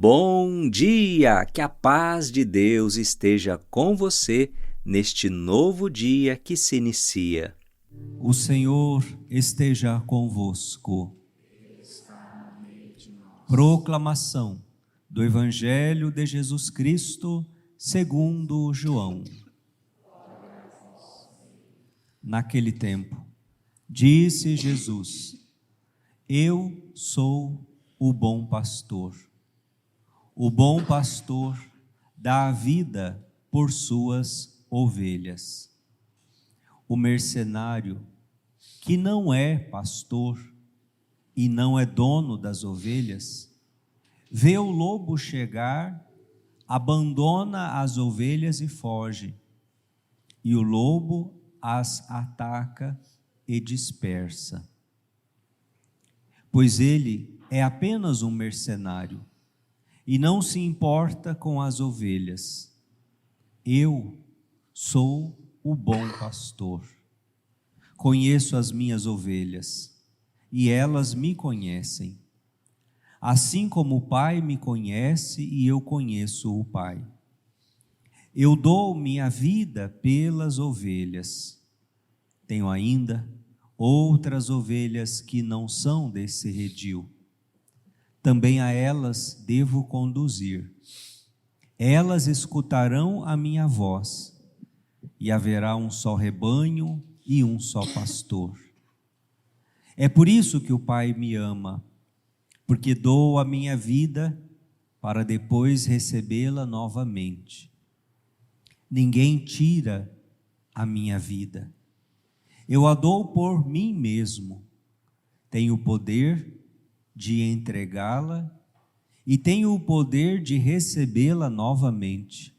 Bom dia! Que a paz de Deus esteja com você neste novo dia que se inicia. O Senhor esteja convosco. Proclamação do Evangelho de Jesus Cristo segundo João. Naquele tempo, disse Jesus: Eu sou o bom pastor. O bom pastor dá a vida por suas ovelhas. O mercenário, que não é pastor e não é dono das ovelhas, vê o lobo chegar, abandona as ovelhas e foge, e o lobo as ataca e dispersa. Pois ele é apenas um mercenário e não se importa com as ovelhas. Eu sou o bom pastor. Conheço as minhas ovelhas e elas me conhecem. Assim como o Pai me conhece e eu conheço o Pai. Eu dou minha vida pelas ovelhas. Tenho ainda outras ovelhas que não são desse redil. Também a elas devo conduzir. Elas escutarão a minha voz, e haverá um só rebanho e um só pastor. É por isso que o Pai me ama, porque dou a minha vida para depois recebê-la novamente. Ninguém tira a minha vida. Eu a dou por mim mesmo. Tenho o poder de entregá-la e tenho o poder de recebê-la novamente.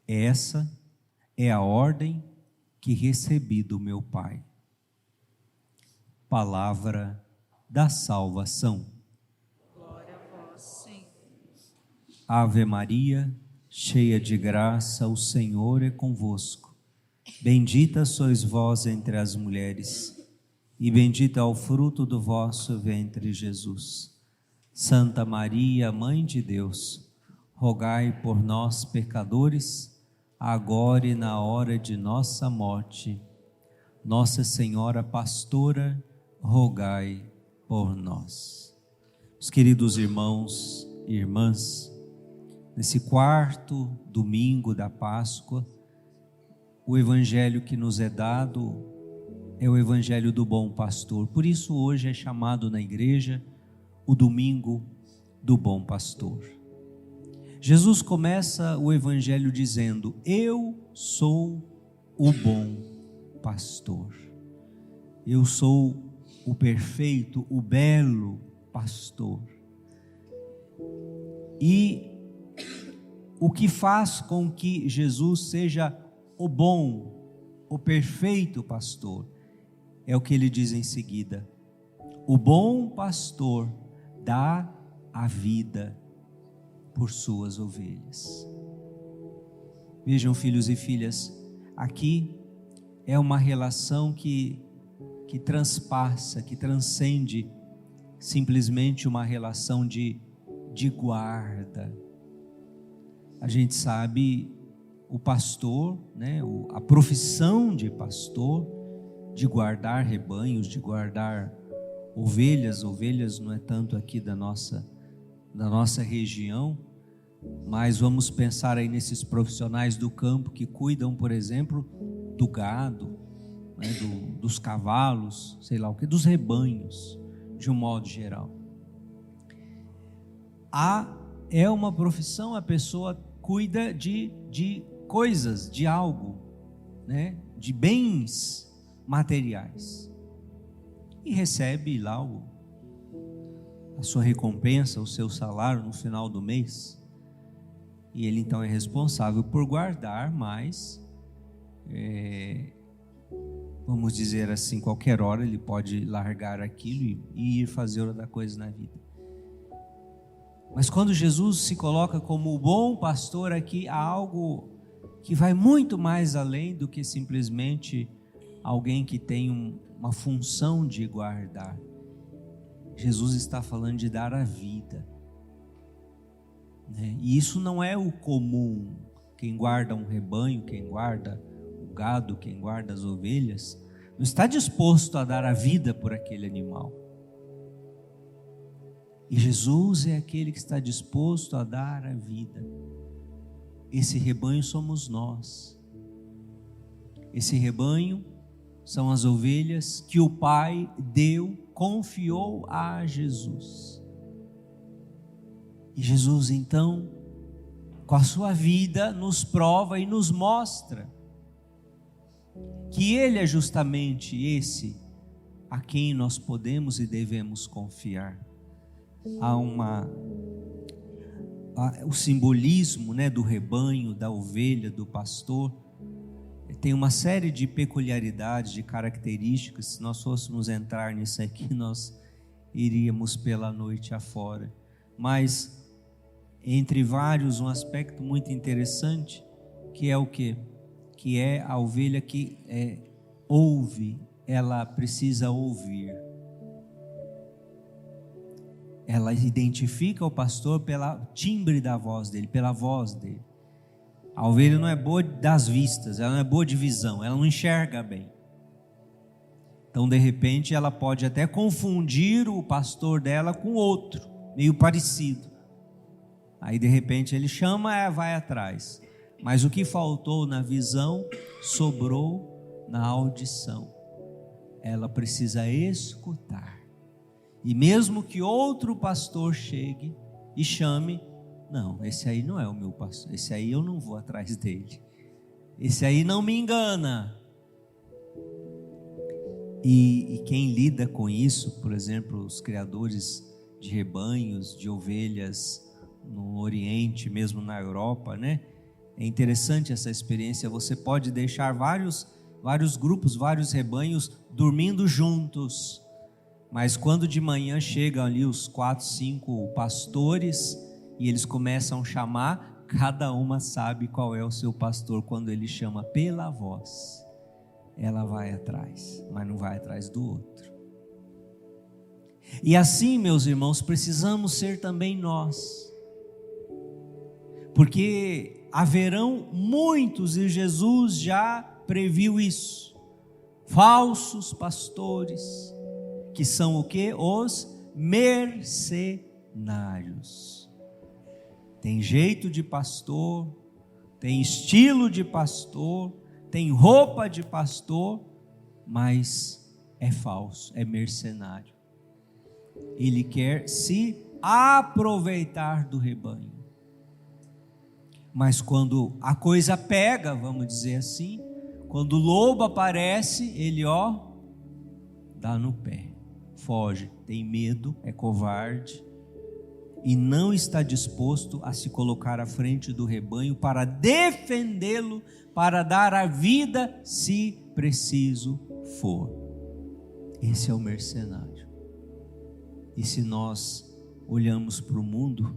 Essa é a ordem que recebi do meu Pai. Palavra da salvação. Glória a vós, Senhor. Ave Maria, cheia de graça, o Senhor é convosco. Bendita sois vós entre as mulheres, e bendito é o fruto do vosso ventre, Jesus. Santa Maria, Mãe de Deus, rogai por nós, pecadores, agora e na hora de nossa morte. Nossa Senhora Pastora, rogai por nós. Os queridos irmãos e irmãs, nesse quarto domingo da Páscoa, o Evangelho que nos é dado é o Evangelho do Bom Pastor. Por isso hoje é chamado na igreja o Domingo do Bom Pastor. Jesus começa o Evangelho dizendo: Eu sou o bom pastor. Eu sou o perfeito, o belo pastor. E o que faz com que Jesus seja o bom, o perfeito pastor, é o que ele diz em seguida: o bom pastor dá a vida por suas ovelhas. Vejam, filhos e filhas, aqui é uma relação que transpassa, que transcende simplesmente uma relação de guarda. A gente sabe, o pastor, né, a profissão de pastor, de guardar rebanhos, de guardar ovelhas não é tanto aqui da nossa região, mas vamos pensar aí nesses profissionais do campo que cuidam, por exemplo, do gado, né, dos cavalos, sei lá o que, dos rebanhos, de um modo geral. É uma profissão, a pessoa cuida de coisas, de algo, né, de bens materiais, e recebe lá a sua recompensa, o seu salário no final do mês, e ele então é responsável por guardar, mas vamos dizer assim, qualquer hora ele pode largar aquilo e ir fazer outra coisa na vida. Mas quando Jesus se coloca como o bom pastor, aqui há algo que vai muito mais além do que simplesmente alguém que tem uma função de guardar. Jesus está falando de dar a vida. né? E isso não é o comum. Quem guarda um rebanho, quem guarda o gado, quem guarda as ovelhas, não está disposto a dar a vida por aquele animal. E Jesus é aquele que está disposto a dar a vida. Esse rebanho somos nós. Esse rebanho são as ovelhas que o Pai confiou a Jesus. E Jesus, então, com a sua vida, nos prova e nos mostra que Ele é justamente esse a quem nós podemos e devemos confiar. Há o simbolismo, né, do rebanho, da ovelha, do pastor, tem uma série de peculiaridades, de características. Se nós fôssemos entrar nisso aqui, nós iríamos pela noite afora. Mas, entre vários, um aspecto muito interessante, que é o quê? Que é a ovelha que ouve, ela precisa ouvir. Ela identifica o pastor pelo timbre da voz dele, pela voz dele. A ovelha não é boa das vistas, ela não é boa de visão, ela não enxerga bem. Então, de repente, ela pode até confundir o pastor dela com outro, meio parecido. Aí, de repente, ele chama, vai atrás. Mas o que faltou na visão, sobrou na audição. Ela precisa escutar. E mesmo que outro pastor chegue e chame, não, esse aí não é o meu pastor, esse aí eu não vou atrás dele, esse aí não me engana. E quem lida com isso, por exemplo, os criadores de rebanhos, de ovelhas no Oriente, mesmo na Europa, né? É interessante essa experiência. Você pode deixar vários grupos, vários rebanhos dormindo juntos, mas quando de manhã chegam ali os 4, 5 pastores e eles começam a chamar, cada uma sabe qual é o seu pastor. Quando ele chama pela voz, ela vai atrás, mas não vai atrás do outro. E assim, meus irmãos, precisamos ser também nós, porque haverão muitos, e Jesus já previu isso, falsos pastores, que são o quê? Os mercenários. Tem jeito de pastor, tem estilo de pastor, tem roupa de pastor, mas é falso, é mercenário. Ele quer se aproveitar do rebanho. Mas quando a coisa pega, vamos dizer assim, quando o lobo aparece, ele dá no pé, foge, tem medo, é covarde e não está disposto a se colocar à frente do rebanho para defendê-lo, para dar a vida se preciso for. Esse é o mercenário. E se nós olhamos para o mundo,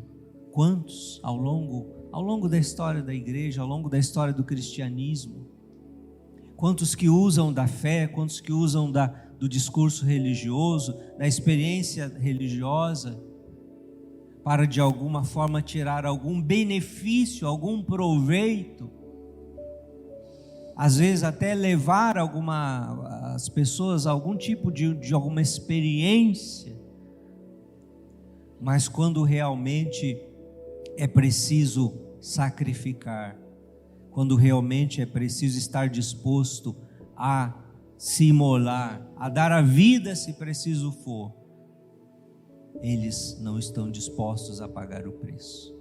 quantos ao longo da história da igreja, ao longo da história do cristianismo, quantos que usam da fé, quantos que usam do discurso religioso, da experiência religiosa, para de alguma forma tirar algum benefício, algum proveito, às vezes até levar as pessoas a algum tipo de alguma experiência, mas quando realmente é preciso sacrificar, quando realmente é preciso estar disposto a se imolar, a dar a vida se preciso for, eles não estão dispostos a pagar o preço.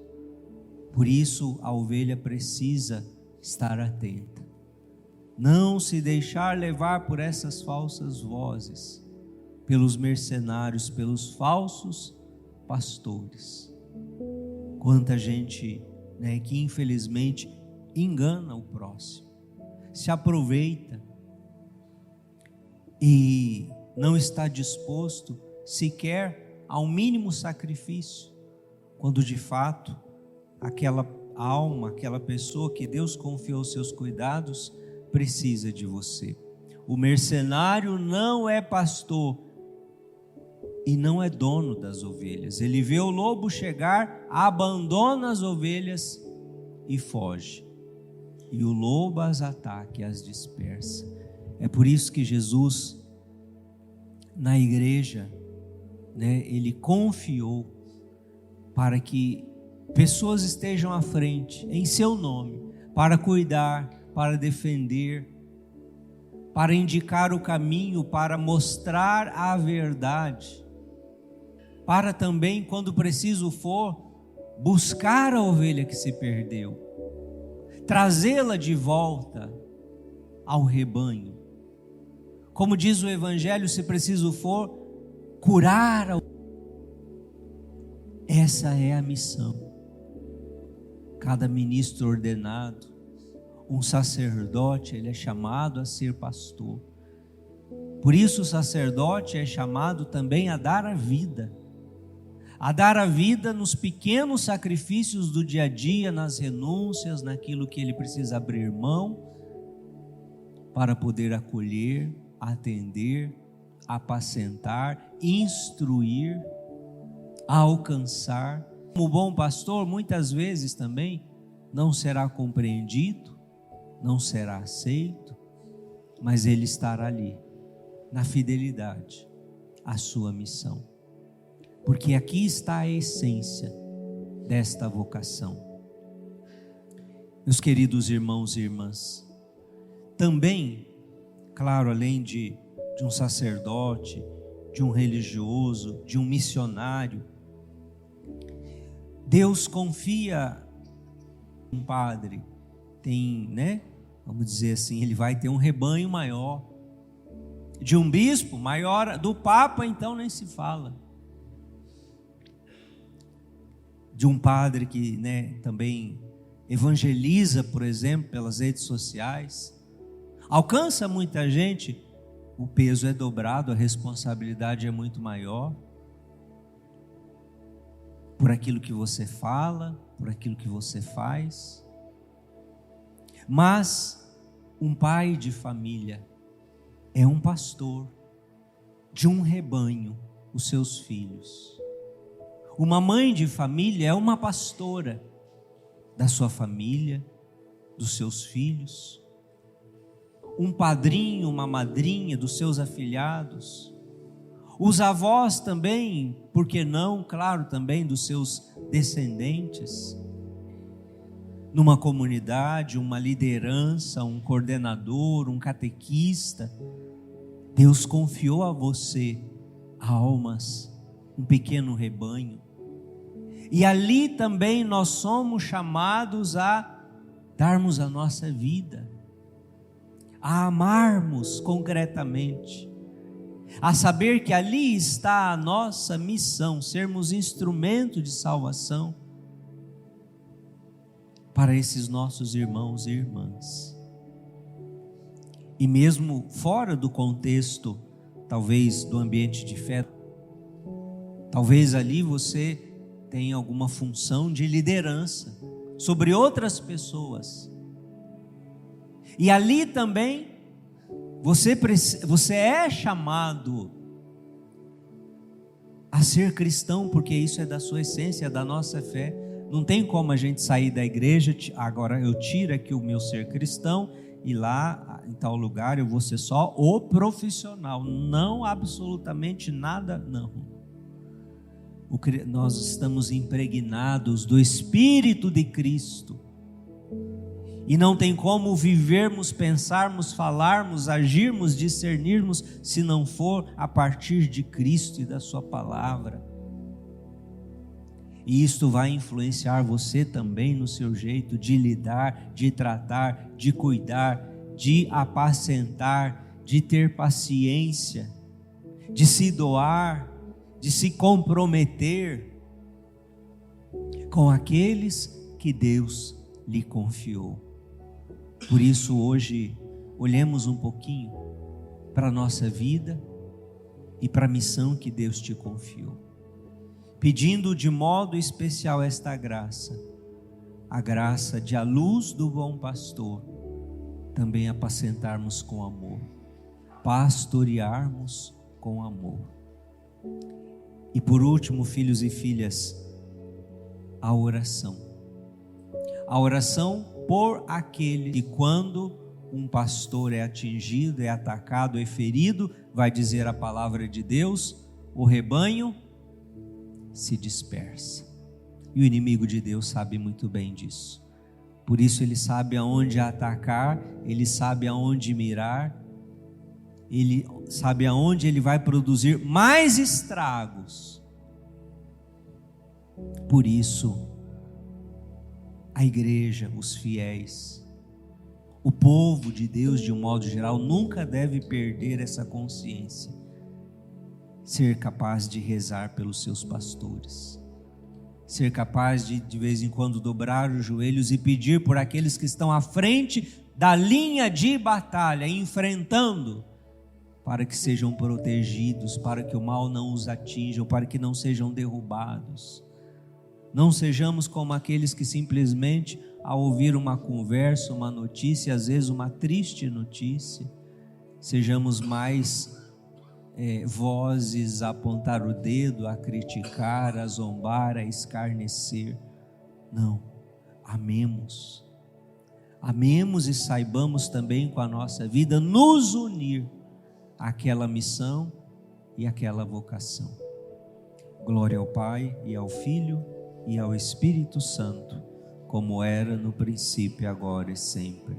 Por isso a ovelha precisa estar atenta, não se deixar levar por essas falsas vozes, pelos mercenários, pelos falsos pastores. Quanta gente, que infelizmente engana o próximo, se aproveita e não está disposto sequer ao mínimo sacrifício, quando de fato aquela alma, aquela pessoa que Deus confiou seus cuidados, precisa de você. O mercenário não é pastor, e não é dono das ovelhas. Ele vê o lobo chegar, abandona as ovelhas e foge. E o lobo as ataca e as dispersa. É por isso que Jesus, na igreja, ele confiou para que pessoas estejam à frente, em seu nome, para cuidar, para defender, para indicar o caminho, para mostrar a verdade, para também, quando preciso for, buscar a ovelha que se perdeu, trazê-la de volta ao rebanho. Como diz o Evangelho, se preciso for, curar a... Essa é a missão. Cada ministro ordenado, um sacerdote, ele é chamado a ser pastor. Por isso o sacerdote é chamado também a dar a vida nos pequenos sacrifícios do dia a dia, nas renúncias, naquilo que ele precisa abrir mão, para poder acolher, atender, apacentar, instruir, alcançar. Como bom pastor, muitas vezes também não será compreendido, não será aceito, mas ele estará ali, na fidelidade à sua missão. Porque aqui está a essência desta vocação. Meus queridos irmãos e irmãs, também, claro, além de um sacerdote, de um religioso, de um missionário, Deus confia um padre, vamos dizer assim, ele vai ter um rebanho maior, de um bispo maior, do papa então nem se fala, de um padre que também evangeliza, por exemplo, pelas redes sociais, alcança muita gente, o peso é dobrado, a responsabilidade é muito maior, por aquilo que você fala, por aquilo que você faz. Mas um pai de família é um pastor de um rebanho, os seus filhos. Uma mãe de família é uma pastora da sua família, dos seus filhos. Um padrinho, uma madrinha dos seus afilhados. Os avós também, por que não, claro, também dos seus descendentes. Numa comunidade, uma liderança, um coordenador, um catequista. Deus confiou a você almas, um pequeno rebanho. E ali também nós somos chamados a darmos a nossa vida, a amarmos concretamente, a saber que ali está a nossa missão, sermos instrumento de salvação para esses nossos irmãos e irmãs. E mesmo fora do contexto, talvez do ambiente de fé, talvez ali você tenha alguma função de liderança sobre outras pessoas. E ali também você é chamado a ser cristão, porque isso é da sua essência, é da nossa fé. Não tem como a gente sair da igreja, agora eu tiro aqui o meu ser cristão e lá em tal lugar eu vou ser só o profissional. Não, absolutamente nada, não. Nós estamos impregnados do Espírito de Cristo. E não tem como vivermos, pensarmos, falarmos, agirmos, discernirmos, se não for a partir de Cristo e da sua palavra. E isto vai influenciar você também no seu jeito de lidar, de tratar, de cuidar, de apacentar, de ter paciência, de se doar, de se comprometer com aqueles que Deus lhe confiou. Por isso hoje olhemos um pouquinho para a nossa vida e para a missão que Deus te confiou, pedindo de modo especial esta graça, a graça de a luz do bom pastor, também apacentarmos com amor, pastorearmos com amor. E por último, filhos e filhas, a oração. A oração por aquele que, quando um pastor é atingido, é atacado, é ferido, vai dizer a palavra de Deus, o rebanho se dispersa. E o inimigo de Deus sabe muito bem disso. Por isso ele sabe aonde atacar, ele sabe aonde mirar, ele sabe aonde ele vai produzir mais estragos. Por isso, a igreja, os fiéis, o povo de Deus de um modo geral, nunca deve perder essa consciência. Ser capaz de rezar pelos seus pastores. Ser capaz de vez em quando dobrar os joelhos e pedir por aqueles que estão à frente da linha de batalha, enfrentando, para que sejam protegidos, para que o mal não os atinja, para que não sejam derrubados. Não sejamos como aqueles que simplesmente, ao ouvir uma conversa, uma notícia, às vezes uma triste notícia, sejamos mais vozes a apontar o dedo, a criticar, a zombar, a escarnecer. Não, amemos. Amemos e saibamos também com a nossa vida nos unir àquela missão e àquela vocação. Glória ao Pai e ao Filho e ao Espírito Santo, como era no princípio, agora e sempre.